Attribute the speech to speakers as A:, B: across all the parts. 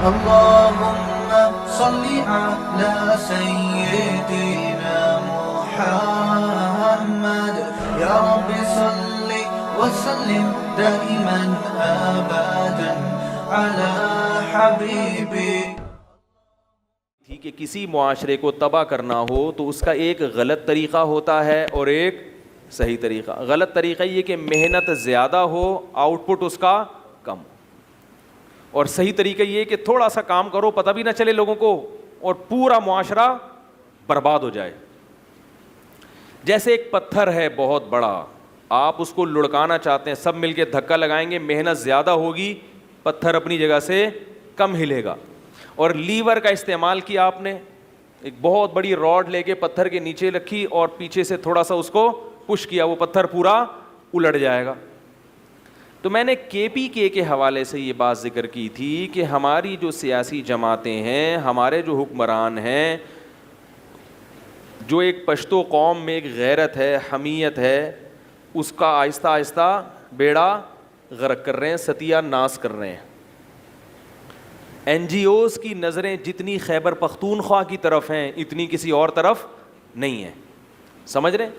A: اللهم صل على سيدنا محمد يا رب صل وسلم دائما ابدا على حبيبي.
B: کہ کسی معاشرے کو تباہ کرنا ہو تو اس کا ایک غلط طریقہ ہوتا ہے اور ایک صحیح طریقہ. غلط طریقہ یہ کہ محنت زیادہ ہو, آؤٹ پٹ اس کا کم, اور صحیح طریقہ یہ کہ تھوڑا سا کام کرو, پتہ بھی نہ چلے لوگوں کو, اور پورا معاشرہ برباد ہو جائے. جیسے ایک پتھر ہے بہت بڑا, آپ اس کو لڑکانا چاہتے ہیں, سب مل کے دھکا لگائیں گے, محنت زیادہ ہوگی, پتھر اپنی جگہ سے کم ہلے گا. اور لیور کا استعمال کیا آپ نے, ایک بہت بڑی راڈ لے کے پتھر کے نیچے رکھی اور پیچھے سے تھوڑا سا اس کو پش کیا, وہ پتھر پورا الٹ جائے گا. تو میں نے KPK کے حوالے سے یہ بات ذکر کی تھی کہ ہماری جو سیاسی جماعتیں ہیں, ہمارے جو حکمران ہیں, جو ایک پشتو قوم میں ایک غیرت ہے, حمیت ہے, اس کا آہستہ آہستہ بیڑا غرق کر رہے ہیں, ستیہ ناس کر رہے ہیں. NGOs کی نظریں جتنی خیبر پختونخوا کی طرف ہیں اتنی کسی اور طرف نہیں ہیں, سمجھ رہے ہیں؟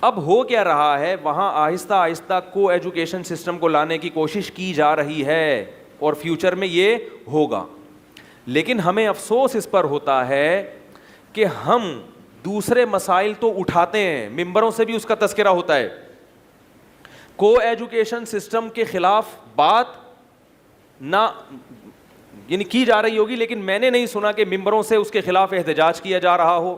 B: اب ہو کیا رہا ہے, وہاں آہستہ آہستہ کو ایجوکیشن سسٹم کو لانے کی کوشش کی جا رہی ہے اور فیوچر میں یہ ہوگا. لیکن ہمیں افسوس اس پر ہوتا ہے کہ ہم دوسرے مسائل تو اٹھاتے ہیں, ممبروں سے بھی اس کا تذکرہ ہوتا ہے, کو ایجوکیشن سسٹم کے خلاف بات نہ یعنی کی جا رہی ہوگی, لیکن میں نے نہیں سنا کہ ممبروں سے اس کے خلاف احتجاج کیا جا رہا ہو,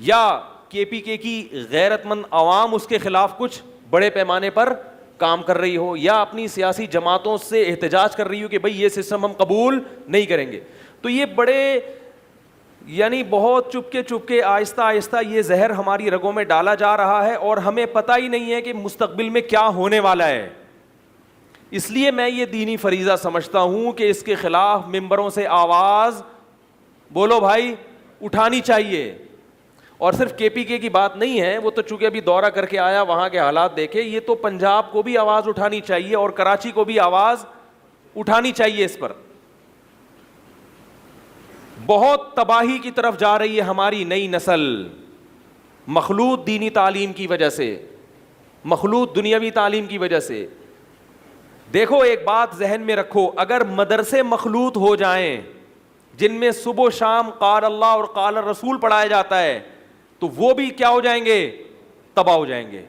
B: یا KPK کی غیرت مند عوام اس کے خلاف کچھ بڑے پیمانے پر کام کر رہی ہو, یا اپنی سیاسی جماعتوں سے احتجاج کر رہی ہو کہ بھئی یہ سسٹم ہم قبول نہیں کریں گے. تو یہ بڑے یعنی بہت چپکے آہستہ آہستہ یہ زہر ہماری رگوں میں ڈالا جا رہا ہے, اور ہمیں پتہ ہی نہیں ہے کہ مستقبل میں کیا ہونے والا ہے. اس لیے میں یہ دینی فریضہ سمجھتا ہوں کہ اس کے خلاف ممبروں سے آواز بولو بھائی اٹھانی چاہیے. اور صرف KPK کی بات نہیں ہے, وہ تو چونکہ ابھی دورہ کر کے آیا, وہاں کے حالات دیکھے, یہ تو پنجاب کو بھی آواز اٹھانی چاہیے اور کراچی کو بھی آواز اٹھانی چاہیے. اس پر بہت تباہی کی طرف جا رہی ہے ہماری نئی نسل, مخلوط دینی تعلیم کی وجہ سے, مخلوط دنیاوی تعلیم کی وجہ سے. دیکھو ایک بات ذہن میں رکھو, اگر مدرسے مخلوط ہو جائیں جن میں صبح و شام قال اللہ اور قال الرسول پڑھایا جاتا ہے, تو وہ بھی کیا ہو جائیں گے, تباہ ہو جائیں گے.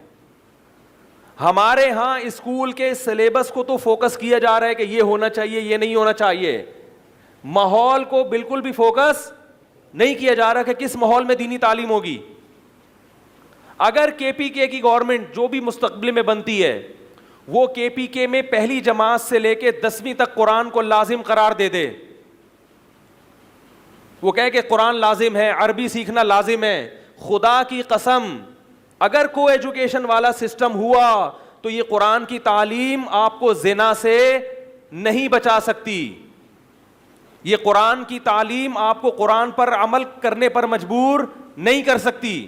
B: ہمارے ہاں اسکول کے سلیبس کو تو فوکس کیا جا رہا ہے کہ یہ ہونا چاہیے, یہ نہیں ہونا چاہیے. ماحول کو بالکل بھی فوکس نہیں کیا جا رہا کہ کس ماحول میں دینی تعلیم ہوگی. اگر KPK کی گورنمنٹ جو بھی مستقبل میں بنتی ہے, وہ KPK میں پہلی جماعت سے لے کے 10ویں تک قرآن کو لازم قرار دے دے, وہ کہے کہ قرآن لازم ہے, عربی سیکھنا لازم ہے, خدا کی قسم اگر کو ایجوکیشن والا سسٹم ہوا تو یہ قرآن کی تعلیم آپ کو زنا سے نہیں بچا سکتی. یہ قرآن کی تعلیم آپ کو قرآن پر عمل کرنے پر مجبور نہیں کر سکتی.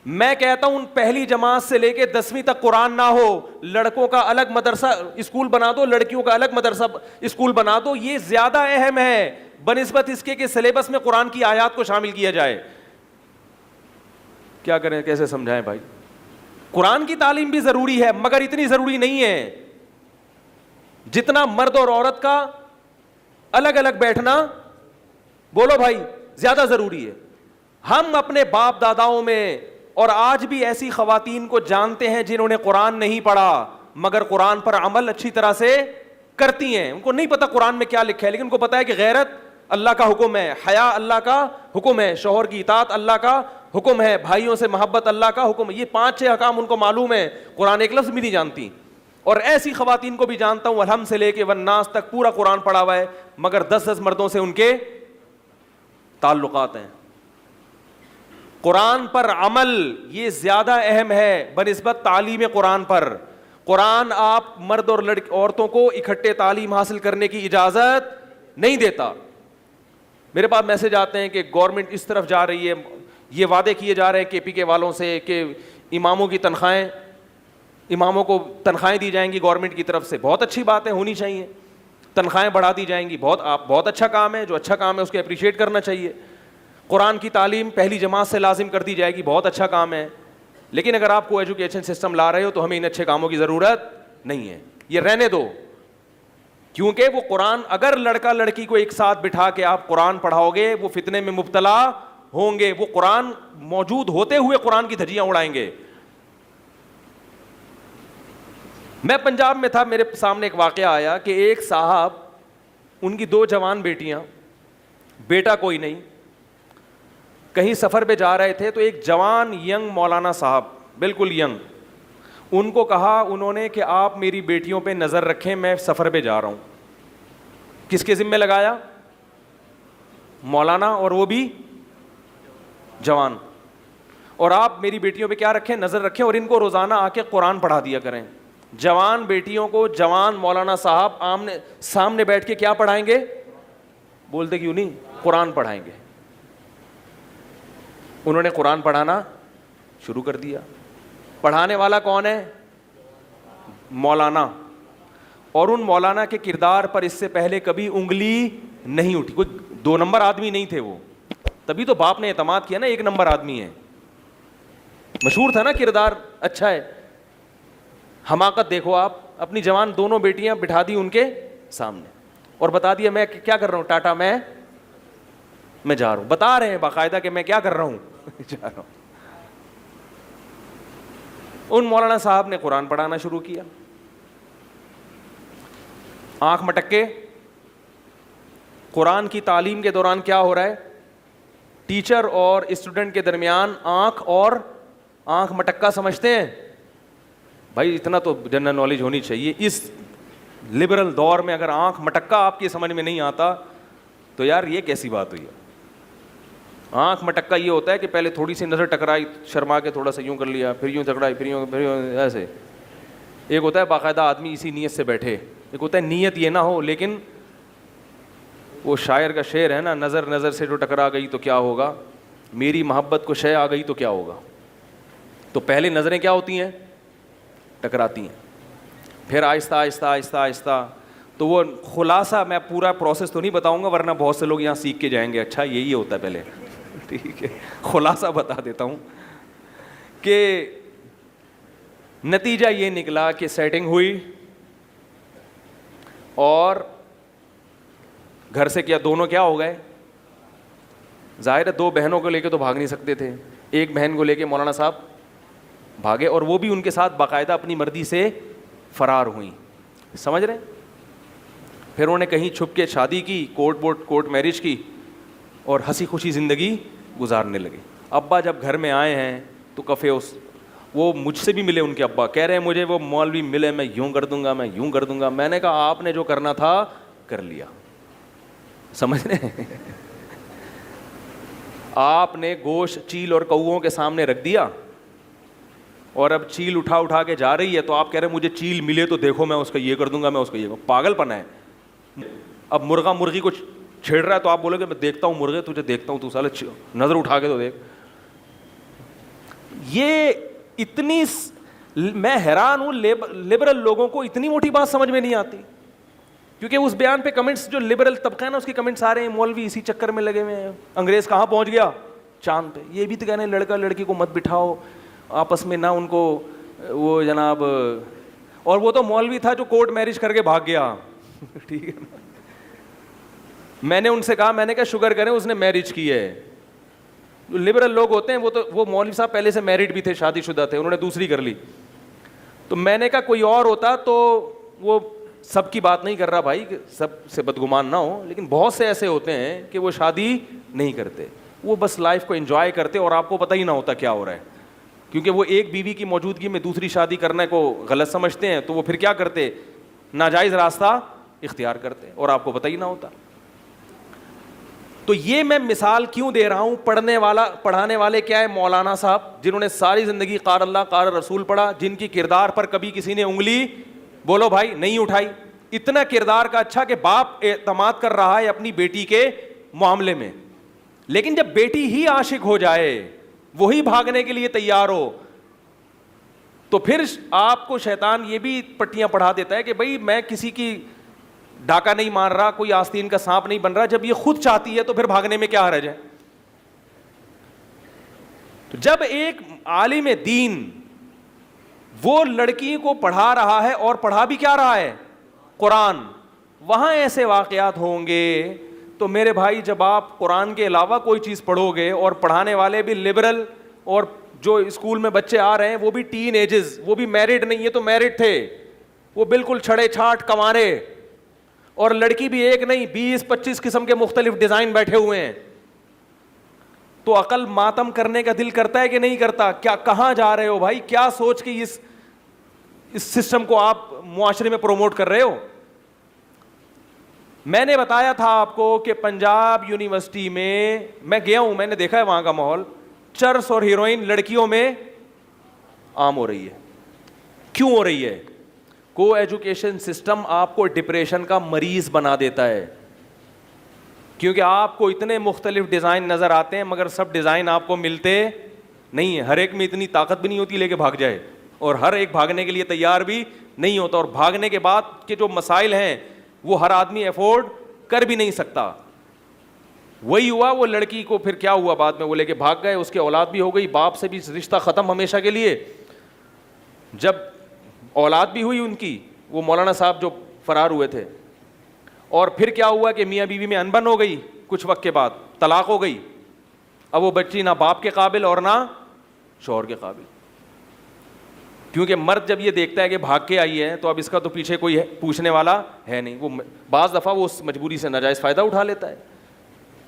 B: میں کہتا ہوں پہلی جماعت سے لے کے 10ویں تک قرآن نہ ہو, لڑکوں کا الگ مدرسہ اسکول بنا دو, لڑکیوں کا الگ مدرسہ اسکول بنا دو, یہ زیادہ اہم ہے بنسبت اس کے کہ سلیبس میں قرآن کی آیات کو شامل کیا جائے. کیا کریں, کیسے سمجھائیں بھائی؟ قرآن کی تعلیم بھی ضروری ہے مگر اتنی ضروری نہیں ہے جتنا مرد اور عورت کا الگ الگ بیٹھنا بولو بھائی زیادہ ضروری ہے. ہم اپنے باپ داداؤں میں اور آج بھی ایسی خواتین کو جانتے ہیں جنہوں نے قرآن نہیں پڑھا مگر قرآن پر عمل اچھی طرح سے کرتی ہیں. ان کو نہیں پتا قرآن میں کیا لکھا ہے, لیکن ان کو پتا ہے کہ غیرت اللہ کا حکم ہے, حیا اللہ کا حکم ہے, شوہر کی اطاعت اللہ کا حکم ہے, بھائیوں سے محبت اللہ کا حکم ہے. یہ 5-6 احکام ان کو معلوم ہے, قرآن ایک لفظ بھی نہیں جانتی. اور ایسی خواتین کو بھی جانتا ہوں الحمد سے لے کے والناس تک پورا قرآن پڑھا ہوا ہے مگر 10 مردوں سے ان کے تعلقات ہیں. قرآن پر عمل یہ زیادہ اہم ہے بنسبت تعلیم قرآن پر. قرآن آپ مرد اور عورتوں کو اکٹھے تعلیم حاصل کرنے کی اجازت نہیں دیتا. میرے پاس میسج آتے ہیں کہ گورنمنٹ اس طرف جا رہی ہے, یہ وعدے کیے جا رہے ہیں KPK والوں سے کہ اماموں کو تنخواہیں دی جائیں گی گورنمنٹ کی طرف سے. بہت اچھی بات ہے, ہونی چاہیے. تنخواہیں بڑھا دی جائیں گی. بہت اچھا کام ہے, جو اچھا کام ہے اس کو اپریشیٹ کرنا چاہیے. قرآن کی تعلیم پہلی جماعت سے لازم کر دی جائے گی, بہت اچھا کام ہے. لیکن اگر آپ کو ایجوکیشن سسٹم لا رہے ہو تو ہمیں ان اچھے کاموں کی ضرورت نہیں ہے, یہ رہنے دو. کیونکہ وہ قرآن, اگر لڑکا لڑکی کو ایک ساتھ بٹھا کے آپ قرآن پڑھاؤ گے وہ فتنے میں مبتلا ہوں گے. وہ قرآن موجود ہوتے ہوئے قرآن کی دھجیاں اڑائیں گے. میں پنجاب میں تھا, میرے سامنے ایک واقعہ آیا کہ ایک صاحب, ان کی 2 جوان بیٹیاں, بیٹا کوئی نہیں, کہیں سفر پہ جا رہے تھے تو ایک جوان ینگ مولانا صاحب, بالکل ینگ, ان کو کہا انہوں نے کہ آپ میری بیٹیوں پہ نظر رکھیں, میں سفر پہ جا رہا ہوں. کس کے ذمہ لگایا؟ مولانا, اور وہ بھی جوان. اور آپ میری بیٹیوں پہ کیا رکھیں, نظر رکھیں, اور ان کو روزانہ آ کے قرآن پڑھا دیا کریں. جوان بیٹیوں کو جوان مولانا صاحب سامنے بیٹھ کے کیا پڑھائیں گے؟ بولتے کیوں نہیں؟ قرآن پڑھائیں گے. انہوں نے قرآن پڑھانا شروع کر دیا. پڑھانے والا کون ہے؟ مولانا. اور ان مولانا کے کردار پر اس سے پہلے کبھی انگلی نہیں اٹھی. کوئی 2 نمبر آدمی نہیں تھے وہ, تبھی تو باپ نے اعتماد کیا نا 1 نمبر آدمی ہے. مشہور تھا نا کردار اچھا ہے. حماقت دیکھو آپ, اپنی جوان دونوں بیٹیاں بٹھا دی ان کے سامنے اور بتا دیا میں کیا کر رہا ہوں, ٹاٹا میں جا رہا ہوں. بتا رہے ہیں باقاعدہ کہ میں کیا کر رہا ہوں, جا رہا ہوں. ان مولانا صاحب نے قرآن پڑھانا شروع کیا. آنکھ مٹک کے قرآن کی تعلیم کے دوران کیا ہو رہا ہے, ٹیچر اور اسٹوڈنٹ کے درمیان آنکھ مٹکا سمجھتے ہیں بھائی. اتنا تو جنرل نالج ہونی چاہیے. اس لبرل دور میں اگر آنکھ مٹکا آپ کی سمجھ میں نہیں آتا تو یار یہ کیسی بات ہوئی ہے. آنکھ مٹکا یہ ہوتا ہے کہ پہلے تھوڑی سی نظر ٹکرائی, شرما کے تھوڑا سا یوں کر لیا, پھر یوں ٹکرائی, پھر یوں ایسے. ایک ہوتا ہے باقاعدہ آدمی اسی نیت سے بیٹھے, ایک ہوتا ہے نیت یہ نہ ہو. لیکن وہ شاعر کا شعر ہے نا, نظر سے جو ٹکرا گئی تو کیا ہوگا, میری محبت کو شے آ گئی تو کیا ہوگا. تو پہلے نظریں کیا ہوتی ہیں, ٹکراتی ہیں, پھر آہستہ آہستہ آہستہ آہستہ. تو وہ خلاصہ, میں پورا پروسیس تو نہیں بتاؤں گا ورنہ بہت سے لوگ یہاں سیکھ کے جائیں گے, اچھا یہی ہوتا ہے پہلے. ٹھیک ہے, خلاصہ بتا دیتا ہوں کہ نتیجہ یہ نکلا کہ سیٹنگ ہوئی اور گھر سے کیا, دونوں کیا ہو گئے, ظاہر ہے 2 بہنوں کو لے کے تو بھاگ نہیں سکتے تھے. ایک بہن کو لے کے مولانا صاحب بھاگے اور وہ بھی ان کے ساتھ باقاعدہ اپنی مرضی سے فرار ہوئیں. سمجھ رہے ہیں. پھر انہوں نے کہیں چھپ کے شادی کی, کورٹ میرج کی اور ہنسی خوشی زندگی گزارنے لگے. ابا جب گھر میں آئے ہیں تو کفے وہ مجھ سے بھی ملے, ان کے ابا کہہ رہے ہیں مجھے وہ مولوی ملے, میں یوں کر دوں گا, میں یوں کر دوں گا. میں نے کہا آپ نے جو کرنا تھا کر لیا. سمجھ رہے ہیں. آپ نے گوشت چیل اور کوؤں کے سامنے رکھ دیا اور اب چیل اٹھا کے جا رہی ہے تو آپ کہہ رہے ہیں مجھے چیل ملے تو دیکھو میں اس کا یہ کر دوں گا, میں اس کا یہ. پاگل پنا ہے. اب مرغا مرغی کو چھیڑ رہا ہے تو آپ بولو گے میں دیکھتا ہوں مرغے, تجھے دیکھتا ہوں, تو سالے نظر اٹھا کے تو دیکھ. یہ اتنی, میں حیران ہوں لبرل لوگوں کو اتنی موٹی بات سمجھ میں نہیں آتی. کیونکہ اس بیان پہ کمنٹس, جو لبرل طبقہ ہے نا اس کے کمنٹس آ رہے ہیں مولوی اسی چکر میں لگے ہوئے ہیں, انگریز کہاں پہنچ گیا, چاند پہ. یہ بھی تو کہنے لڑکا لڑکی کو مت بٹھاؤ آپس میں, نہ ان کو وہ جناب. اور وہ تو مولوی تھا جو کورٹ میرج کر کے بھاگ گیا. ٹھیک ہے نا. میں نے ان سے کہا, میں نے کہا شکر کریں اس نے میرج کی ہے. جو لبرل لوگ ہوتے ہیں وہ مولوی صاحب پہلے سے میرڈ بھی تھے, شادی شدہ تھے, انہوں نے دوسری کر لی. تو میں نے کہا کوئی اور ہوتا تو وہ سب کی بات نہیں کر رہا بھائی, سب سے بدگمان نہ ہو, لیکن بہت سے ایسے ہوتے ہیں کہ وہ شادی نہیں کرتے, وہ بس لائف کو انجوائے کرتے اور آپ کو پتہ ہی نہ ہوتا کیا ہو رہا ہے. کیونکہ وہ ایک بیوی کی موجودگی میں دوسری شادی کرنے کو غلط سمجھتے ہیں تو وہ پھر کیا کرتے, ناجائز راستہ اختیار کرتے اور آپ کو پتہ ہی نہ ہوتا. تو یہ میں مثال کیوں دے رہا ہوں, پڑھانے والے کیا ہے, مولانا صاحب جنہوں نے ساری زندگی قال اللہ قال رسول پڑھا, جن کی کردار پر کبھی کسی نے انگلی بولو بھائی نہیں اٹھائی. اتنا کردار کا اچھا کہ باپ اعتماد کر رہا ہے اپنی بیٹی کے معاملے میں, لیکن جب بیٹی ہی عاشق ہو جائے, وہی بھاگنے کے لیے تیار ہو, تو پھر آپ کو شیطان یہ بھی پٹیاں پڑھا دیتا ہے کہ بھائی میں کسی کی ڈاکہ نہیں مار رہا, کوئی آستین کا سانپ نہیں بن رہا. جب یہ خود چاہتی ہے تو پھر بھاگنے میں کیا حرج ہے؟ تو جب ایک عالم دین وہ لڑکی کو پڑھا رہا ہے اور پڑھا بھی کیا رہا ہے؟ قرآن, وہاں ایسے واقعات ہوں گے تو میرے بھائی جب آپ قرآن کے علاوہ کوئی چیز پڑھو گے اور پڑھانے والے بھی لبرل, اور جو اسکول میں بچے آ رہے ہیں وہ بھی ٹین ایجز, وہ بھی میرڈ نہیں, یہ تو میرڈ تھے, وہ بالکل چھڑے چھاٹ کمارے, اور لڑکی بھی ایک نہیں 20-25 قسم کے مختلف ڈیزائن بیٹھے ہوئے ہیں, تو عقل ماتم کرنے کا دل کرتا ہے کہ نہیں کرتا؟ کیا کہاں جا رہے ہو بھائی؟ کیا سوچ کے اس سسٹم کو آپ معاشرے میں پروموٹ کر رہے ہو؟ میں نے بتایا تھا آپ کو کہ پنجاب یونیورسٹی میں گیا ہوں, میں نے دیکھا ہے وہاں کا ماحول. چرس اور ہیروئن لڑکیوں میں عام ہو رہی ہے. کیوں ہو رہی ہے؟ کو ایجوکیشن سسٹم آپ کو ڈپریشن کا مریض بنا دیتا ہے, کیونکہ آپ کو اتنے مختلف ڈیزائن نظر آتے ہیں مگر سب ڈیزائن آپ کو ملتے نہیں ہیں. ہر ایک میں اتنی طاقت بھی نہیں ہوتی لے کے بھاگ جائے, اور ہر ایک بھاگنے کے لیے تیار بھی نہیں ہوتا, اور بھاگنے کے بعد کے جو مسائل ہیں وہ ہر آدمی افورڈ کر بھی نہیں سکتا. وہی ہوا, وہ لڑکی کو پھر کیا ہوا بعد میں, وہ لے کے بھاگ گئے, اس کے اولاد بھی ہو گئی, باپ سے بھی رشتہ ختم ہمیشہ کے لیے. جب اولاد بھی ہوئی ان کی, وہ مولانا صاحب جو فرار ہوئے تھے, اور پھر کیا ہوا کہ میاں بیوی میں انبن ہو گئی, کچھ وقت کے بعد طلاق ہو گئی. اب وہ بچی نہ باپ کے قابل اور نہ شوہر کے قابل, کیونکہ مرد جب یہ دیکھتا ہے کہ بھاگ کے آئی ہے تو اب اس کا تو پیچھے کوئی پوچھنے والا ہے نہیں. وہ بعض دفعہ وہ اس مجبوری سے ناجائز فائدہ اٹھا لیتا ہے,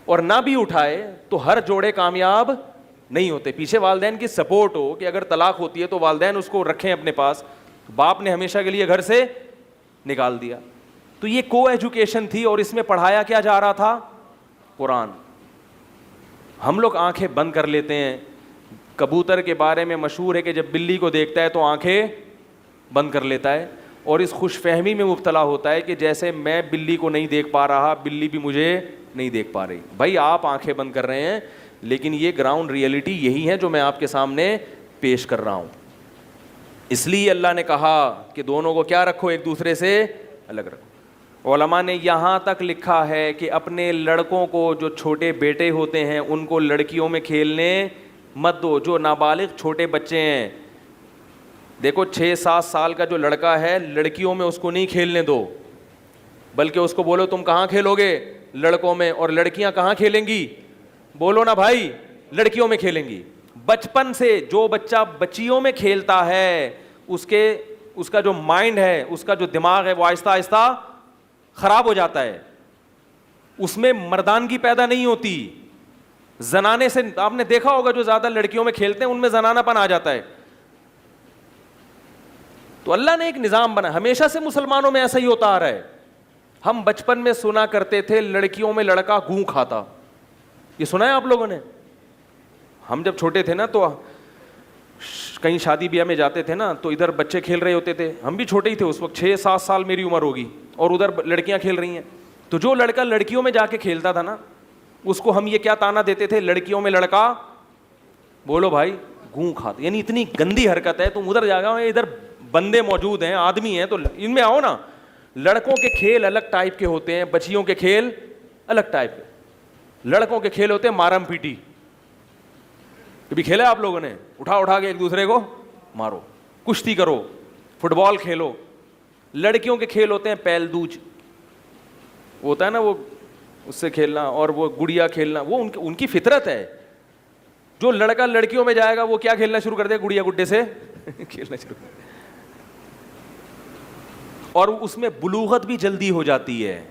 B: اور نہ بھی اٹھائے تو ہر جوڑے کامیاب نہیں ہوتے. پیچھے والدین کی سپورٹ ہو کہ اگر طلاق ہوتی ہے تو والدین اس کو رکھیں اپنے پاس, باپ نے ہمیشہ کے لیے گھر سے نکال دیا. تو یہ کو ایجوکیشن تھی, اور اس میں پڑھایا کیا جا رہا تھا؟ قرآن. ہم لوگ آنکھیں بند کر لیتے ہیں. کبوتر کے بارے میں مشہور ہے کہ جب بلی کو دیکھتا ہے تو آنکھیں بند کر لیتا ہے, اور اس خوش فہمی میں مبتلا ہوتا ہے کہ جیسے میں بلی کو نہیں دیکھ پا رہا, بلی بھی مجھے نہیں دیکھ پا رہی. بھائی آپ آنکھیں بند کر رہے ہیں, لیکن یہ گراؤنڈ ریئلٹی یہی ہے جو میں آپ کے سامنے پیش کر رہا ہوں. اس لیے اللہ نے کہا کہ دونوں کو کیا رکھو, ایک دوسرے سے الگ رکھو. علماء نے یہاں تک لکھا ہے کہ اپنے لڑکوں کو, جو چھوٹے بیٹے ہوتے ہیں, ان کو لڑکیوں میں کھیلنے مت دو. جو نابالغ چھوٹے بچے ہیں, دیکھو 6-7 سال کا جو لڑکا ہے, لڑکیوں میں اس کو نہیں کھیلنے دو, بلکہ اس کو بولو تم کہاں کھیلو گے؟ لڑکوں میں. اور لڑکیاں کہاں کھیلیں گی؟ بولو نا بھائی, لڑکیوں میں کھیلیں گی. بچپن سے جو بچہ بچیوں میں کھیلتا ہے, اس کا جو مائنڈ ہے, اس کا جو دماغ ہے, وہ آہستہ آہستہ خراب ہو جاتا ہے. اس میں مردانگی پیدا نہیں ہوتی. زنانے سے آپ نے دیکھا ہوگا جو زیادہ لڑکیوں میں کھیلتے ہیں ان میں زنانہ پن آ جاتا ہے. تو اللہ نے ایک نظام بنا, ہمیشہ سے مسلمانوں میں ایسا ہی ہوتا آ رہا ہے. ہم بچپن میں سنا کرتے تھے لڑکیوں میں لڑکا گوں کھاتا, یہ سنا ہے آپ لوگوں نے؟ ہم جب چھوٹے تھے نا تو کہیں شادی بیاہ میں جاتے تھے نا, تو ادھر بچے کھیل رہے ہوتے تھے, ہم بھی چھوٹے ہی تھے اس وقت, 6-7 سال میری عمر ہوگی, اور ادھر لڑکیاں کھیل رہی ہیں. تو جو لڑکا لڑکیوں میں جا کے کھیلتا تھا نا, اس کو ہم یہ کیا تانا دیتے تھے؟ لڑکیوں میں لڑکا, بولو بھائی, گوں کھاتا. یعنی اتنی گندی حرکت ہے, تم ادھر جا گا, ادھر بندے موجود ہیں, آدمی ہیں, تو ان میں آؤ نا. لڑکوں کے کھیل الگ ٹائپ کے ہوتے ہیں, بچیوں کے کھیل الگ ٹائپ کے. لڑکوں کے کھیل ہوتے ہیں مارم پیٹی. کبھی کھیلا آپ لوگوں نے؟ اٹھا کے ایک دوسرے کو مارو, کشتی کرو, فٹ بال کھیلو. لڑکیوں کے کھیل ہوتے ہیں پیل دوج, ہوتا ہے نا وہ, اس سے کھیلنا, اور وہ گڑیا کھیلنا, وہ ان کی فطرت ہے. جو لڑکا لڑکیوں میں جائے گا وہ کیا کھیلنا شروع کر دے؟ گڑیا گڈے سے کھیلنا شروع کر دے. اور اس میں بلوغت بھی جلدی ہو جاتی ہے,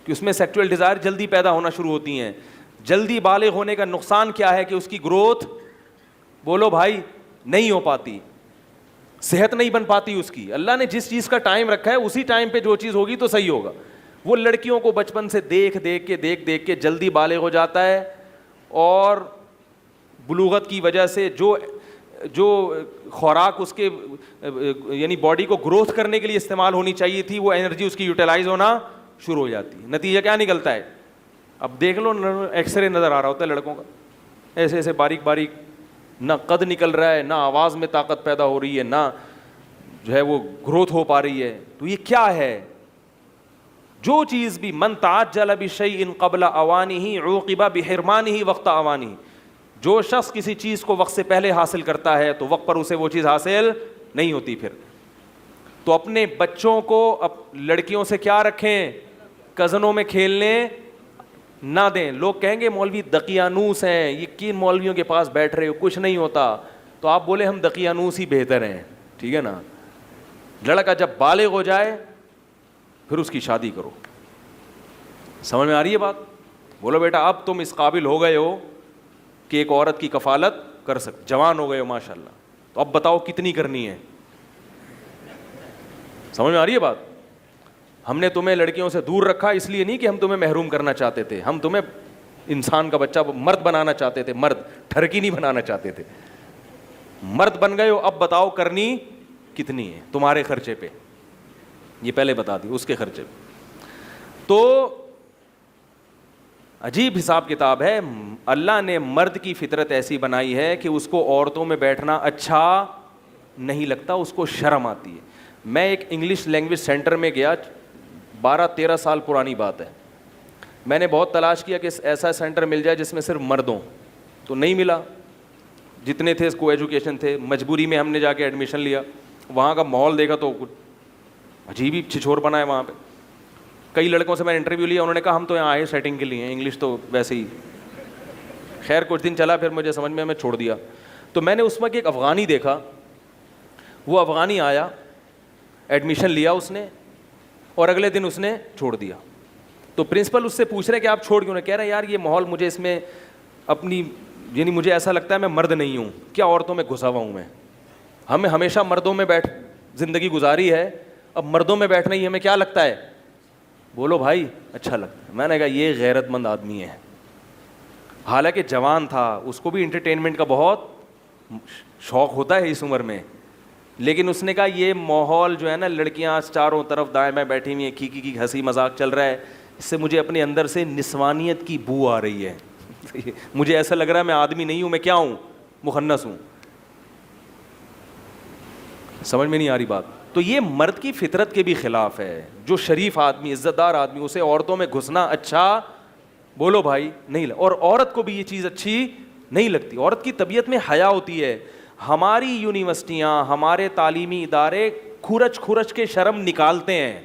B: کہ اس میں سیکچوئل ڈیزائر جلدی پیدا ہونا شروع ہوتی ہیں. جلدی بالغ ہونے کا نقصان کیا ہے؟ کہ اس کی گروتھ, بولو بھائی, نہیں ہو پاتی, صحت نہیں بن پاتی اس کی. اللہ نے جس چیز کا ٹائم رکھا ہے اسی ٹائم پہ جو چیز ہوگی تو صحیح ہوگا. وہ لڑکیوں کو بچپن سے دیکھ دیکھ کے جلدی بالغ ہو جاتا ہے, اور بلوغت کی وجہ سے جو خوراک اس کے یعنی باڈی کو گروتھ کرنے کے لیے استعمال ہونی چاہیے تھی, وہ انرجی اس کی یوٹیلائز ہونا شروع ہو جاتی ہے. نتیجہ کیا نکلتا ہے؟ اب دیکھ لو, ایکس رے نظر آ رہا ہوتا ہے لڑکوں کا, ایسے ایسے باریک باریک, نہ قد نکل رہا ہے, نہ آواز میں طاقت پیدا ہو رہی ہے, نہ جو ہے وہ گروتھ ہو پا رہی ہے. تو یہ کیا ہے؟ جو چیز بھی من تعجل بشیء قبل اوانہ عوقب بحرمانہ وقت اوانہ، جو شخص کسی چیز کو وقت سے پہلے حاصل کرتا ہے تو وقت پر اسے وہ چیز حاصل نہیں ہوتی پھر. تو اپنے بچوں کو لڑکیوں سے کیا رکھیں؟ کزنوں میں کھیلنے نہ دیں. لوگ کہیں گے مولوی دقیانوس ہیں، یہ کن مولویوں کے پاس بیٹھ رہے ہو، کچھ نہیں ہوتا. تو آپ بولے ہم دقیانوس ہی بہتر ہیں، ٹھیک ہے نا. لڑکا جب بالغ ہو جائے پھر اس کی شادی کرو. سمجھ میں آ رہی ہے بات؟ بولو بیٹا اب تم اس قابل ہو گئے ہو کہ ایک عورت کی کفالت کر سکتے، جوان ہو گئے ہو ماشاء اللہ، تو اب بتاؤ کتنی کرنی ہے. سمجھ میں آ رہی ہے بات؟ ہم نے تمہیں لڑکیوں سے دور رکھا اس لیے نہیں کہ ہم تمہیں محروم کرنا چاہتے تھے، ہم تمہیں انسان کا بچہ مرد بنانا چاہتے تھے، مرد ٹھرکی نہیں بنانا چاہتے تھے. مرد بن گئے ہو، اب بتاؤ کرنی کتنی ہے تمہارے خرچے پہ. یہ پہلے بتا دی اس کے خرچے پہ. تو عجیب حساب کتاب ہے. اللہ نے مرد کی فطرت ایسی بنائی ہے کہ اس کو عورتوں میں بیٹھنا اچھا نہیں لگتا، اس کو شرم آتی ہے. میں ایک انگلش لینگویج سینٹر میں گیا، 12-13 سال پرانی بات ہے. میں نے بہت تلاش کیا کہ ایسا سینٹر مل جائے جس میں صرف مرد ہوں، تو نہیں ملا. جتنے تھے کو ایجوکیشن تھے، مجبوری میں ہم نے جا کے ایڈمیشن لیا. وہاں کا ماحول دیکھا تو کچھ عجیب ہی چھچور بنا ہے وہاں پہ. کئی لڑکوں سے میں نے انٹرویو لیا، انہوں نے کہا ہم تو یہاں آئے سیٹنگ کے لیے، انگلش تو ویسے ہی. خیر کچھ دن چلا پھر مجھے سمجھ میں چھوڑ دیا. تو میں نے اس وقت ایک افغانی دیکھا. وہ افغانی آیا، ایڈمیشن لیا اس نے، اور اگلے دن اس نے چھوڑ دیا. تو پرنسپل اس سے پوچھ رہے کہ آپ چھوڑ کیوں نے؟ کہہ رہے یار یہ ماحول مجھے اس میں اپنی، یعنی مجھے ایسا لگتا ہے میں مرد نہیں ہوں، کیا عورتوں میں گھسا ہوا ہوں میں. ہمیں ہمیشہ مردوں میں بیٹھ زندگی گزاری ہے، اب مردوں میں بیٹھنا ہی ہمیں کیا لگتا ہے؟ بولو بھائی اچھا لگتا ہے. میں نے کہا یہ غیرت مند آدمی ہے. حالانکہ جوان تھا، اس کو بھی انٹرٹینمنٹ کا بہت شوق ہوتا ہے اس عمر میں، لیکن اس نے کہا یہ ماحول جو ہے نا، لڑکیاں چاروں طرف دائیں بائیں بیٹھی ہوئی ہیں، کی ہنسی مذاق چل رہا ہے، اس سے مجھے اپنے اندر سے نسوانیت کی بو آ رہی ہے. مجھے ایسا لگ رہا ہے میں آدمی نہیں ہوں، میں کیا ہوں؟ مخنث ہوں. سمجھ میں نہیں آ رہی بات؟ تو یہ مرد کی فطرت کے بھی خلاف ہے. جو شریف آدمی، عزت دار آدمی، اسے عورتوں میں گھسنا اچھا، بولو بھائی نہیں اور عورت کو بھی یہ چیز اچھی نہیں لگتی. عورت کی طبیعت میں حیا ہوتی ہے. ہماری یونیورسٹیاں، ہمارے تعلیمی ادارے کھرچ کے شرم نکالتے ہیں.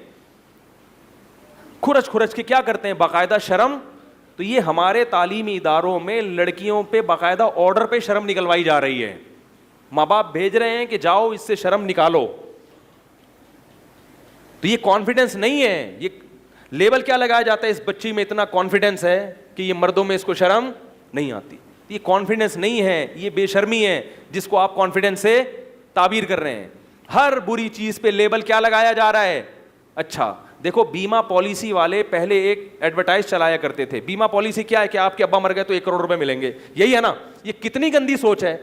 B: کھرچ کے کیا کرتے ہیں؟ باقاعدہ شرم. تو یہ ہمارے تعلیمی اداروں میں لڑکیوں پہ باقاعدہ آرڈر پہ شرم نکلوائی جا رہی ہے. ماں باپ بھیج رہے ہیں کہ جاؤ اس سے شرم نکالو. تو یہ کانفیڈنس نہیں ہے. یہ لیبل کیا لگایا جاتا ہے؟ اس بچی میں اتنا کانفیڈنس ہے کہ یہ مردوں میں اس کو شرم نہیں آتی. یہ کانفیڈنس نہیں ہے، یہ بے شرمی ہے جس کو آپ کانفیڈنس سے تعبیر کر رہے ہیں. ہر بری چیز پہ لیبل کیا لگایا جا رہا ہے؟ اچھا دیکھو بیمہ پالیسی والے پہلے ایک ایڈورٹائز چلایا کرتے تھے. بیمہ پالیسی کیا ہے؟ کہ آپ کے ابا مر گئے تو 1 کروڑ روپے ملیں گے. یہی ہے نا؟ یہ کتنی گندی سوچ ہے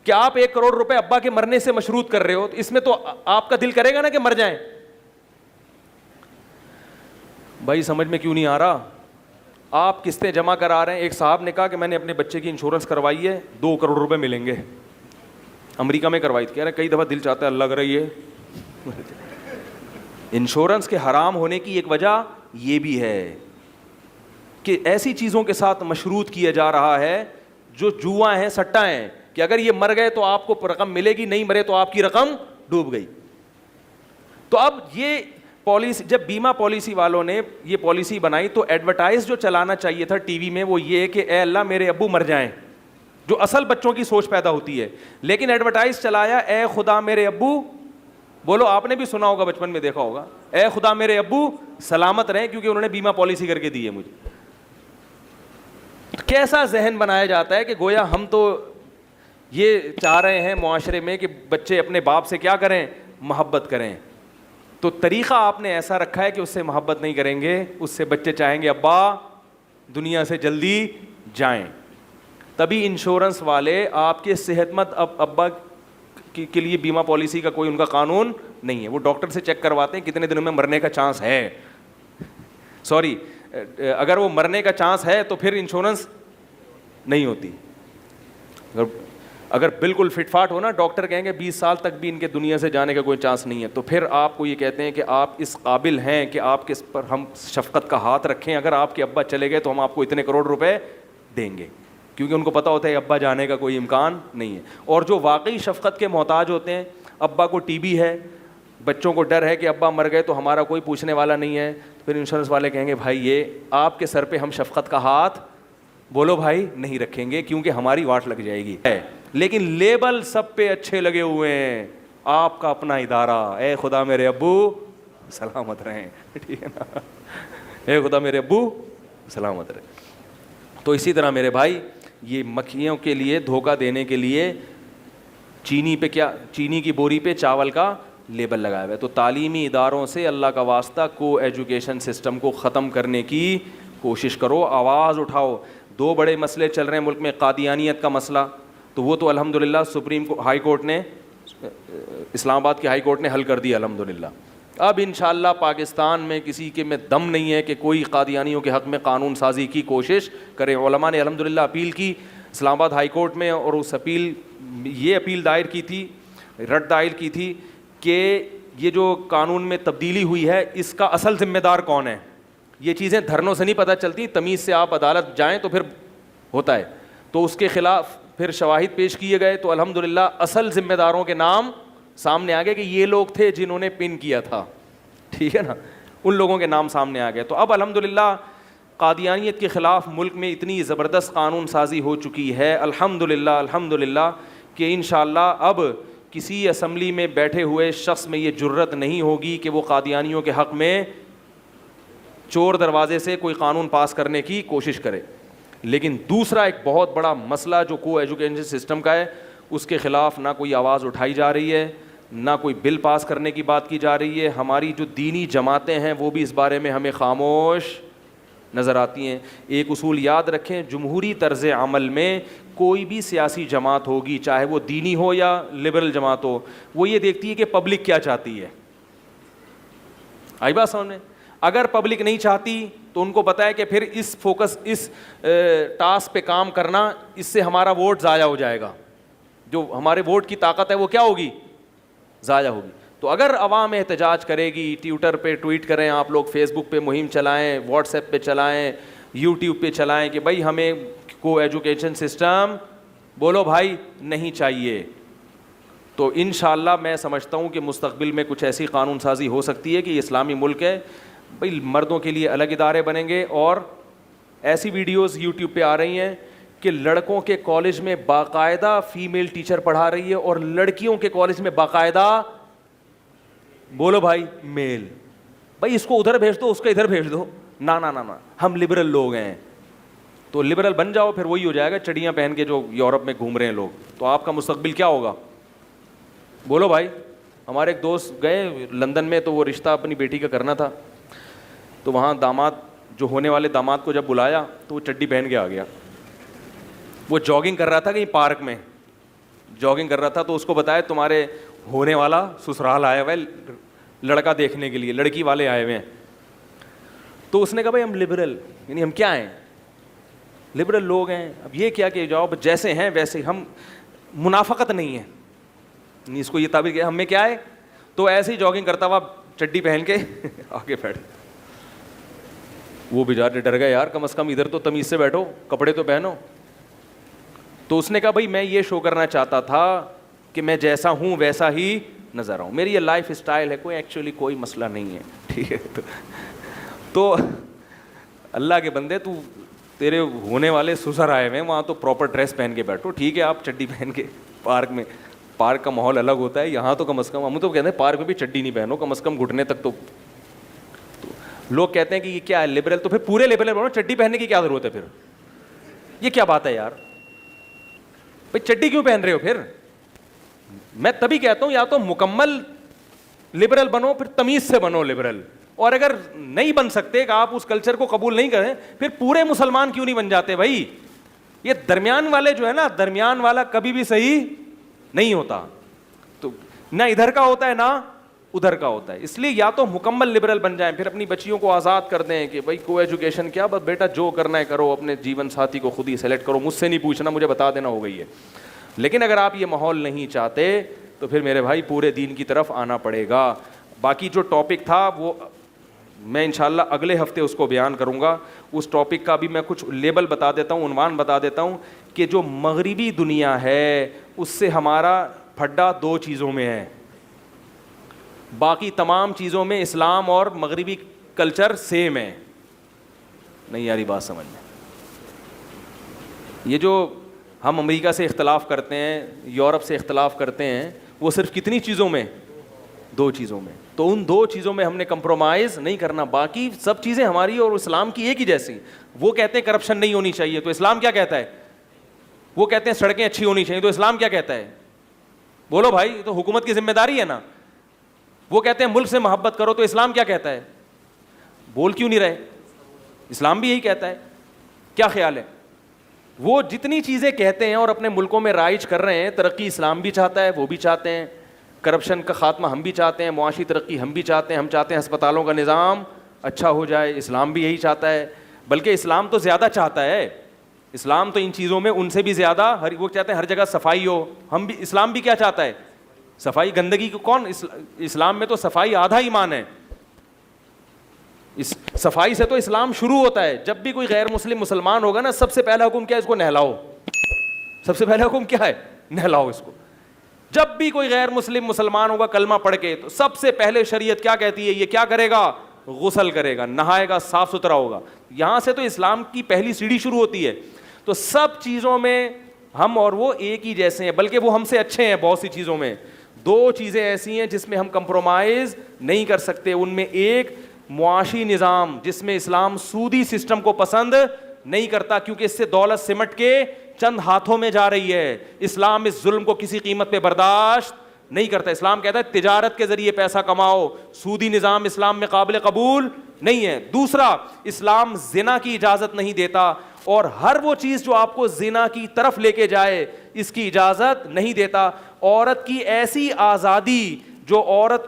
B: کہ آپ 1 کروڑ روپے ابا کے مرنے سے مشروط کر رہے ہو. تو اس میں تو آپ کا دل کرے گا نا کہ مر جائیں. بھائی سمجھ میں کیوں نہیں آ رہا؟ آپ قسطیں جمع کرا رہے ہیں. ایک صاحب نے کہا کہ میں نے اپنے بچے کی انشورنس کروائی ہے، 2 کروڑ روپے ملیں گے. امریکہ میں کروائی تھی. کہہ رہے کئی دفعہ دل چاہتا ہے اللہ کرے یہ. انشورنس کے حرام ہونے کی ایک وجہ یہ بھی ہے کہ ایسی چیزوں کے ساتھ مشروط کیا جا رہا ہے جو جوا ہیں، سٹا ہیں، کہ اگر یہ مر گئے تو آپ کو رقم ملے گی، نہیں مرے تو آپ کی رقم ڈوب گئی. تو اب یہ پالیسی، جب بیمہ پالیسی والوں نے یہ پالیسی بنائی تو ایڈورٹائز جو چلانا چاہیے تھا ٹی وی میں وہ یہ کہ اے اللہ میرے ابو مر جائیں، جو اصل بچوں کی سوچ پیدا ہوتی ہے. لیکن ایڈورٹائز چلایا اے خدا میرے ابو، بولو آپ نے بھی سنا ہوگا، بچپن میں دیکھا ہوگا، اے خدا میرے ابو سلامت رہیں کیونکہ انہوں نے بیمہ پالیسی کر کے دی ہے مجھے. کیسا ذہن بنایا جاتا ہے کہ گویا ہم تو یہ چاہ رہے ہیں معاشرے میں کہ بچے اپنے باپ سے کیا کریں؟ محبت کریں. تو طریقہ آپ نے ایسا رکھا ہے کہ اس سے محبت نہیں کریں گے، اس سے بچے چاہیں گے ابا دنیا سے جلدی جائیں. تبھی انشورنس والے آپ کے صحت مند ابا کے لیے بیمہ پالیسی کا کوئی ان کا قانون نہیں ہے. وہ ڈاکٹر سے چیک کرواتے ہیں کتنے دنوں میں مرنے کا چانس ہے. سوری، اگر وہ مرنے کا چانس ہے تو پھر انشورنس نہیں ہوتی. اگر بالکل فٹ فاٹ ہو نا, ڈاکٹر کہیں گے 20 سال تک بھی ان کے دنیا سے جانے کا کوئی چانس نہیں ہے, تو پھر آپ کو یہ کہتے ہیں کہ آپ اس قابل ہیں کہ آپ کے پر ہم شفقت کا ہاتھ رکھیں, اگر آپ کے ابا چلے گئے تو ہم آپ کو اتنے کروڑ روپے دیں گے, کیونکہ ان کو پتہ ہوتا ہے ابا جانے کا کوئی امکان نہیں ہے. اور جو واقعی شفقت کے محتاج ہوتے ہیں, ابا کو ٹی بی ہے, بچوں کو ڈر ہے کہ ابا مر گئے تو ہمارا کوئی پوچھنے والا نہیں ہے, پھر انشورنس والے کہیں گے بھائی یہ آپ کے سر پہ ہم شفقت کا ہاتھ بولو بھائی نہیں رکھیں گے کیونکہ ہماری واٹ لگ جائے گی. لیکن لیبل سب پہ اچھے لگے ہوئے ہیں, آپ کا اپنا ادارہ, اے خدا میرے ابو سلامت رہیں, ٹھیک ہے نا, اے خدا میرے ابو سلامت رہیں. تو اسی طرح میرے بھائی یہ مکھیوں کے لیے دھوکہ دینے کے لیے چینی پہ کیا, چینی کی بوری پہ چاول کا لیبل لگایا ہوا ہے. تو تعلیمی اداروں سے اللہ کا واسطہ کو ایجوکیشن سسٹم کو ختم کرنے کی کوشش کرو, آواز اٹھاؤ. 2 بڑے مسئلے چل رہے ہیں ملک میں, قادیانیت کا مسئلہ, تو وہ تو الحمدللہ سپریم ہائی کورٹ نے, اسلام آباد کی ہائی کورٹ نے حل کر دیا الحمدللہ. اب انشاءاللہ پاکستان میں کسی کے میں دم نہیں ہے کہ کوئی قادیانیوں کے حق میں قانون سازی کی کوشش کرے. علماء نے الحمدللہ اپیل کی اسلام آباد ہائی کورٹ میں, اور اس یہ اپیل دائر کی تھی, رد دائر کی تھی کہ یہ جو قانون میں تبدیلی ہوئی ہے اس کا اصل ذمہ دار کون ہے. یہ چیزیں دھرنوں سے نہیں پتہ چلتی, تمیز سے آپ عدالت جائیں تو پھر ہوتا ہے. تو اس کے خلاف پھر شواہد پیش کیے گئے, تو الحمدللہ اصل ذمہ داروں کے نام سامنے آ گئے کہ یہ لوگ تھے جنہوں نے پن کیا تھا, ٹھیک ہے نا, ان لوگوں کے نام سامنے آ گئے. تو اب الحمدللہ قادیانیت کے خلاف ملک میں اتنی زبردست قانون سازی ہو چکی ہے الحمدللہ کہ انشاءاللہ اب کسی اسمبلی میں بیٹھے ہوئے شخص میں یہ جرت نہیں ہوگی کہ وہ قادیانیوں کے حق میں چور دروازے سے کوئی قانون پاس کرنے کی کوشش کرے. لیکن دوسرا ایک بہت بڑا مسئلہ جو کو ایجوکیشن سسٹم کا ہے, اس کے خلاف نہ کوئی آواز اٹھائی جا رہی ہے, نہ کوئی بل پاس کرنے کی بات کی جا رہی ہے. ہماری جو دینی جماعتیں ہیں وہ بھی اس بارے میں ہمیں خاموش نظر آتی ہیں. ایک اصول یاد رکھیں, جمہوری طرز عمل میں کوئی بھی سیاسی جماعت ہوگی, چاہے وہ دینی ہو یا لبرل جماعت ہو, وہ یہ دیکھتی ہے کہ پبلک کیا چاہتی ہے. آئی بات سامنے؟ اگر پبلک نہیں چاہتی تو ان کو پتہ ہے کہ پھر اس ٹاسک پہ کام کرنا, اس سے ہمارا ووٹ ضائع ہو جائے گا, جو ہمارے ووٹ کی طاقت ہے وہ کیا ہوگی, ضائع ہوگی. تو اگر عوام احتجاج کرے گی, ٹویٹر پہ ٹویٹ کریں آپ لوگ, فیس بک پہ مہم چلائیں, واٹس ایپ پہ چلائیں, یوٹیوب پہ چلائیں کہ بھائی ہمیں کو ایجوکیشن سسٹم بولو بھائی نہیں چاہیے, تو انشاءاللہ میں سمجھتا ہوں کہ مستقبل میں کچھ ایسی قانون سازی ہو سکتی ہے کہ یہ اسلامی ملک ہے بھائی, مردوں کے لیے الگ ادارے بنیں گے. اور ایسی ویڈیوز یوٹیوب پہ آ رہی ہیں کہ لڑکوں کے کالج میں باقاعدہ فیمیل ٹیچر پڑھا رہی ہے اور لڑکیوں کے کالج میں باقاعدہ بولو بھائی میل. بھائی اس کو ادھر بھیج دو, اس کو ادھر بھیج دو, نا نا نا نا, ہم لبرل لوگ ہیں. تو لبرل بن جاؤ, پھر وہی ہو جائے گا چڑیاں پہن کے جو یورپ میں گھوم رہے ہیں لوگ. تو آپ کا مستقبل کیا ہوگا بولو بھائی. ہمارے ایک دوست گئے لندن میں, تو وہ رشتہ اپنی بیٹی کا کرنا تھا, تو وہاں داماد جو ہونے والے داماد کو جب بلایا تو وہ چڈی پہن کے آ گیا. وہ جاگنگ کر رہا تھا کہیں پارک میں, جاگنگ کر رہا تھا, تو اس کو بتایا تمہارے ہونے والا سسرال آیا ہوا ہے لڑکا دیکھنے کے لیے, لڑکی والے آئے ہوئے ہیں. تو اس نے کہا بھائی ہم لبرل, یعنی ہم کیا ہیں, لبرل لوگ ہیں. اب یہ کیا کہ جواب جیسے ہیں ویسے, ہم منافقت نہیں ہے, اس کو یہ تعبیر کیا ہم میں کیا ہے. تو ایسے ہی جاگنگ کرتا ہوا چڈی پہن کے آگے بیٹھ. وہ بیچارے ڈر گئے, یار کم از کم ادھر تو تمیز سے بیٹھو, کپڑے تو پہنو. تو اس نے کہا بھائی میں یہ شو کرنا چاہتا تھا کہ میں جیسا ہوں ویسا ہی نظر آؤں, میری یہ لائف اسٹائل ہے, کوئی ایکچولی کوئی مسئلہ نہیں ہے, ٹھیک ہے. تو اللہ کے بندے, تو تیرے ہونے والے سسر آئے ہوئے ہیں وہاں, تو پراپر ڈریس پہن کے بیٹھو, ٹھیک ہے. آپ چڈی پہن کے پارک میں, پارک کا ماحول الگ ہوتا ہے, یہاں تو کم از کم, ہم تو کہتے ہیں پارک میں بھی چڈی نہیں پہنو, کم از کم گھٹنے تک. تو لوگ کہتے ہیں کہ یہ کیا ہے لبرل, تو پھر پورے لبرل بنو, چڈی پہننے کی کیا ضرورت ہے پھر, یہ کیا بات ہے یار بھائی, چڈی کیوں پہن رہے ہو پھر. میں تبھی کہتا ہوں یا تو مکمل لبرل بنو, پھر تمیز سے بنو لبرل, اور اگر نہیں بن سکتے کہ آپ اس کلچر کو قبول نہیں کریں, پھر پورے مسلمان کیوں نہیں بن جاتے بھائی. یہ درمیان والے جو ہے نا, درمیان والا کبھی بھی صحیح نہیں ہوتا, تو نہ ادھر کا ہوتا ہے نہ ادھر کا ہوتا ہے. اس لیے یا تو مکمل لبرل بن جائیں, پھر اپنی بچیوں کو آزاد کر دیں کہ بھائی کو ایجوکیشن کیا, بس بیٹا جو کرنا ہے کرو, اپنے جیون ساتھی کو خود ہی سلیکٹ کرو, مجھ سے نہیں پوچھنا, مجھے بتا دینا, ہو گئی ہے. لیکن اگر آپ یہ ماحول نہیں چاہتے تو پھر میرے بھائی پورے دین کی طرف آنا پڑے گا. باقی جو ٹاپک تھا وہ میں انشاءاللہ اگلے ہفتے اس کو بیان کروں گا. اس ٹاپک کا بھی میں کچھ لیبل بتا دیتا ہوں, عنوان بتا دیتا ہوں کہ جو مغربی دنیا ہے اس سے ہمارا پھڈا 2 چیزوں میں ہے, باقی تمام چیزوں میں اسلام اور مغربی کلچر سیم ہے. نہیں یاری بات سمجھ میں. یہ جو ہم امریکہ سے اختلاف کرتے ہیں, یورپ سے اختلاف کرتے ہیں, وہ صرف کتنی چیزوں میں؟ 2 چیزوں میں. تو ان 2 چیزوں میں ہم نے کمپرومائز نہیں کرنا, باقی سب چیزیں ہماری اور اسلام کی ایک ہی جیسی. وہ کہتے ہیں کرپشن نہیں ہونی چاہیے, تو اسلام کیا کہتا ہے؟ وہ کہتے ہیں سڑکیں اچھی ہونی چاہیے, تو اسلام کیا کہتا ہے؟ بولو بھائی, تو حکومت کی ذمہ داری ہے نا. وہ کہتے ہیں ملک سے محبت کرو, تو اسلام کیا کہتا ہے؟ بول کیوں نہیں رہے؟ اسلام بھی یہی کہتا ہے. کیا خیال ہے؟ وہ جتنی چیزیں کہتے ہیں اور اپنے ملکوں میں رائج کر رہے ہیں, ترقی اسلام بھی چاہتا ہے, وہ بھی چاہتے ہیں, کرپشن کا خاتمہ ہم بھی چاہتے ہیں, معاشی ترقی ہم بھی چاہتے ہیں, ہم چاہتے ہیں ہسپتالوں کا نظام اچھا ہو جائے, اسلام بھی یہی چاہتا ہے. بلکہ اسلام تو زیادہ چاہتا ہے, اسلام تو ان چیزوں میں ان سے بھی زیادہ, وہ چاہتے ہیں ہر جگہ صفائی ہو. ہم بھی, اسلام بھی کیا چاہتا ہے؟ صفائی. گندگی کو کون, اسلام میں تو صفائی آدھا ایمان ہے. اس صفائی سے تو اسلام شروع ہوتا ہے. جب بھی کوئی غیر مسلم مسلمان ہوگا نا, سب سے پہلا حکم کیا ہے؟ اس کو نہلاؤ. سب سے پہلا حکم کیا ہے؟ نہلاؤ اس کو. جب بھی کوئی غیر مسلم مسلمان ہوگا کلمہ پڑھ کے, تو سب سے پہلے شریعت کیا کہتی ہے؟ یہ کیا کرے گا؟ غسل کرے گا, نہائے گا, صاف ستھرا ہوگا. یہاں سے تو اسلام کی پہلی سیڑھی شروع ہوتی ہے. تو سب چیزوں میں ہم اور وہ ایک ہی جیسے ہیں, بلکہ وہ ہم سے اچھے ہیں بہت سی چیزوں میں. 2 چیزیں ایسی ہیں جس میں ہم کمپرومائز نہیں کر سکتے. ان میں ایک معاشی نظام جس میں اسلام سودی سسٹم کو پسند نہیں کرتا, کیونکہ اس سے دولت سمٹ کے چند ہاتھوں میں جا رہی ہے. اسلام اس ظلم کو کسی قیمت پہ برداشت نہیں کرتا. اسلام کہتا ہے تجارت کے ذریعے پیسہ کماؤ. سودی نظام اسلام میں قابل قبول نہیں ہے. دوسرا, اسلام زنا کی اجازت نہیں دیتا, اور ہر وہ چیز جو آپ کو زنا کی طرف لے کے جائے اس کی اجازت نہیں دیتا. عورت کی ایسی آزادی جو عورت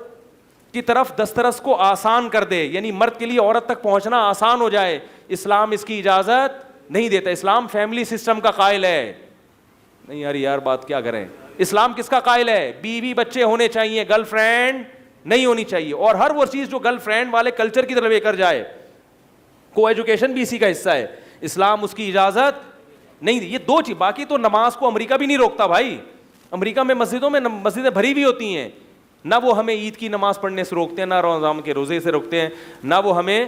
B: کی طرف دسترس کو آسان کر دے, یعنی مرد کے لیے عورت تک پہنچنا آسان ہو جائے, اسلام اس کی اجازت نہیں دیتا. اسلام فیملی سسٹم کا قائل ہے. نہیں یار بات کیا کریں, اسلام کس کا قائل ہے؟ بیوی بچے ہونے چاہیے, گرل فرینڈ نہیں ہونی چاہیے. اور ہر وہ چیز جو گرل فرینڈ والے کلچر کی طرف لے کر جائے, کو ایجوکیشن بھی اسی کا حصہ ہے, اسلام اس کی اجازت نہیں دی. یہ 2 چیز. باقی تو نماز کو امریکہ بھی نہیں روکتا بھائی. امریکہ میں مسجدوں میں مسجدیں بھری ہوئی ہوتی ہیں, نہ وہ ہمیں عید کی نماز پڑھنے سے روکتے ہیں, نہ رمضان کے روزے سے روکتے ہیں, نہ وہ ہمیں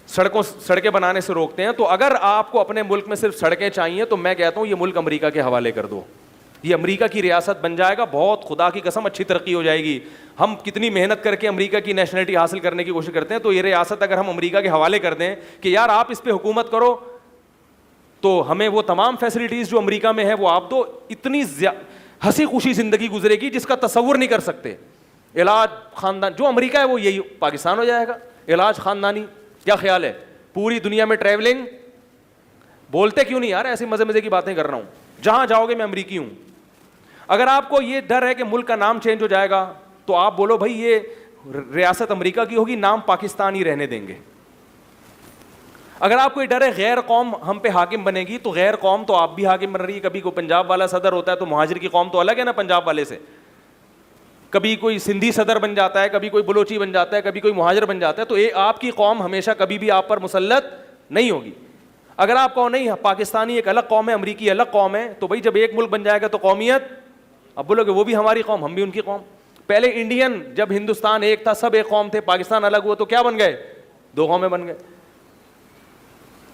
B: سڑکیں بنانے سے روکتے ہیں. تو اگر آپ کو اپنے ملک میں صرف سڑکیں چاہیے تو میں کہتا ہوں یہ ملک امریکہ کے حوالے کر دو. یہ امریکہ کی ریاست بن جائے گا, بہت خدا کی قسم اچھی ترقی ہو جائے گی. ہم کتنی محنت کر کے امریکہ کی نیشنلٹی حاصل کرنے کی کوشش کرتے ہیں, تو یہ ریاست اگر ہم امریکہ کے حوالے کر دیں کہ یار آپ اس پہ حکومت کرو, تو ہمیں وہ تمام فیسلٹیز جو امریکہ میں ہے وہ آپ دو. اتنی ہنسی خوشی زندگی گزرے گی جس کا تصور نہیں کر سکتے. علاج خاندان جو امریکہ ہے وہ یہی پاکستان ہو جائے گا, علاج خاندانی. کیا خیال ہے؟ پوری دنیا میں ٹریولنگ. بولتے کیوں نہیں یار, ایسی مزے مزے کی باتیں کر رہا ہوں. جہاں جاؤ گے میں امریکی ہوں. اگر آپ کو یہ ڈر ہے کہ ملک کا نام چینج ہو جائے گا تو آپ بولو بھائی یہ ریاست امریکہ کی ہوگی, نام پاکستان ہی رہنے دیں گے. اگر آپ کو یہ ڈر ہے غیر قوم ہم پہ حاکم بنے گی, تو غیر قوم تو آپ بھی حاکم بن رہی ہے. کبھی کوئی پنجاب والا صدر ہوتا ہے تو مہاجر کی قوم تو الگ ہے نا پنجاب والے سے. کبھی کوئی سندھی صدر بن جاتا ہے, کبھی کوئی بلوچی بن جاتا ہے, کبھی کوئی مہاجر بن جاتا ہے. تو آپ کی قوم ہمیشہ کبھی بھی آپ پر مسلط نہیں ہوگی. اگر آپ کو نہیں پاکستانی ایک الگ قوم ہے, امریکی الگ قوم ہے, تو بھائی جب ایک ملک بن جائے گا تو قومیت, اب بولو کہ وہ بھی ہماری قوم ہم بھی ان کی قوم. پہلے انڈین جب ہندوستان ایک تھا سب ایک قوم تھے, پاکستان الگ ہوا تو کیا بن گئے؟ 2 قومیں بن گئے.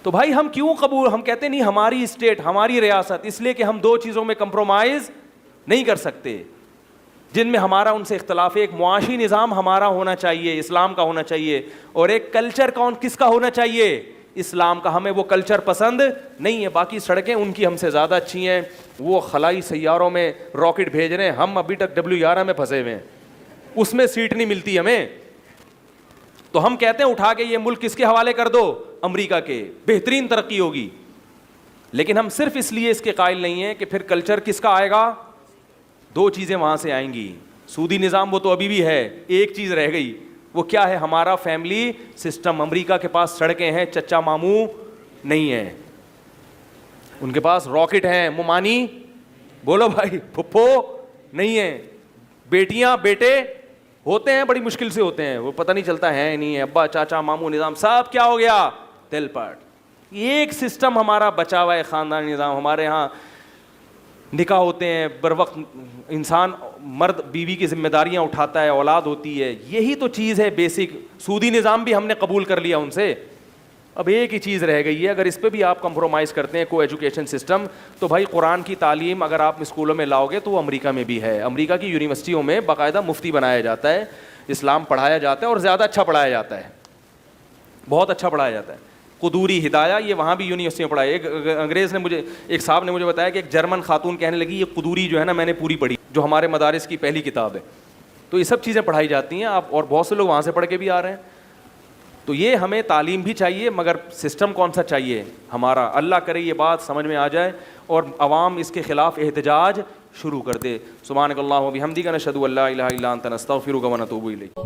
B: تو بھائی ہم کیوں قبول, ہم کہتے نہیں ہماری اسٹیٹ ہماری ریاست, اس لیے کہ ہم 2 چیزوں میں کمپرومائز نہیں کر سکتے جن میں ہمارا ان سے اختلاف ہے. ایک معاشی نظام ہمارا ہونا چاہیے, اسلام کا ہونا چاہیے, اور ایک کلچر کس کا ہونا چاہیے؟ اسلام کا. ہمیں وہ کلچر پسند نہیں ہے. باقی سڑکیں ان کی ہم سے زیادہ اچھی ہیں, وہ خلائی سیاروں میں راکٹ بھیج رہے ہیں, ہم ابھی تک W11 میں پھنسے ہوئے ہیں, اس میں سیٹ نہیں ملتی ہمیں. تو ہم کہتے ہیں اٹھا کے یہ ملک کس کے حوالے کر دو؟ امریکہ کے, بہترین ترقی ہوگی. لیکن ہم صرف اس لیے اس کے قائل نہیں ہیں کہ پھر کلچر کس کا آئے گا؟ 2 چیزیں وہاں سے آئیں گی. سودی نظام وہ تو ابھی بھی ہے, ایک چیز رہ گئی, وہ کیا ہے؟ ہمارا فیملی سسٹم. امریکہ کے پاس سڑکیں ہیں, چچا ماموں نہیں ہیں, ان کے پاس راکٹ ہیں, ممانی بولو بھائی, پھپھو نہیں ہے, بیٹیاں بیٹے ہوتے ہیں بڑی مشکل سے ہوتے ہیں, وہ پتہ نہیں چلتا ہے نہیں ہے, ابا چاچا ماموں نظام سب کیا ہو گیا, تل پٹ. ایک سسٹم ہمارا بچا ہوا ہے خاندانی نظام. ہمارے ہاں نکاح ہوتے ہیں بر وقت, انسان مرد بیوی کی ذمہ داریاں اٹھاتا ہے, اولاد ہوتی ہے, یہی تو چیز ہے بیسک. سودی نظام بھی ہم نے قبول کر لیا ان سے, اب ایک ہی چیز رہ گئی ہے, اگر اس پہ بھی آپ کمپرومائز کرتے ہیں کو ایجوکیشن سسٹم, تو بھائی قرآن کی تعلیم اگر آپ اسکولوں میں لاؤ گے تو وہ امریکہ میں بھی ہے. امریکہ کی یونیورسٹیوں میں باقاعدہ مفتی بنایا جاتا ہے, اسلام پڑھایا جاتا ہے اور زیادہ اچھا پڑھایا جاتا ہے, بہت اچھا پڑھایا جاتا ہے. قدوری ہدایہ یہ وہاں بھی یونیورسٹی میں پڑھایا. ایک انگریز نے مجھے, ایک صاحب نے مجھے بتایا کہ ایک جرمن خاتون کہنے لگی یہ قدوری جو ہے نا میں نے پوری پڑھی, جو ہمارے مدارس کی پہلی کتاب ہے. تو یہ سب چیزیں پڑھائی جاتی ہیں آپ, اور بہت سے لوگ وہاں سے پڑھ کے بھی آ رہے ہیں. تو یہ ہمیں تعلیم بھی چاہیے, مگر سسٹم کون سا چاہیے ہمارا. اللہ کرے یہ بات سمجھ میں آ جائے اور عوام اس کے خلاف احتجاج شروع کر دے. سبحانک اللہم و بحمدک نشہد ان لا الہ الا انت نستغفرک و نتوب الیک.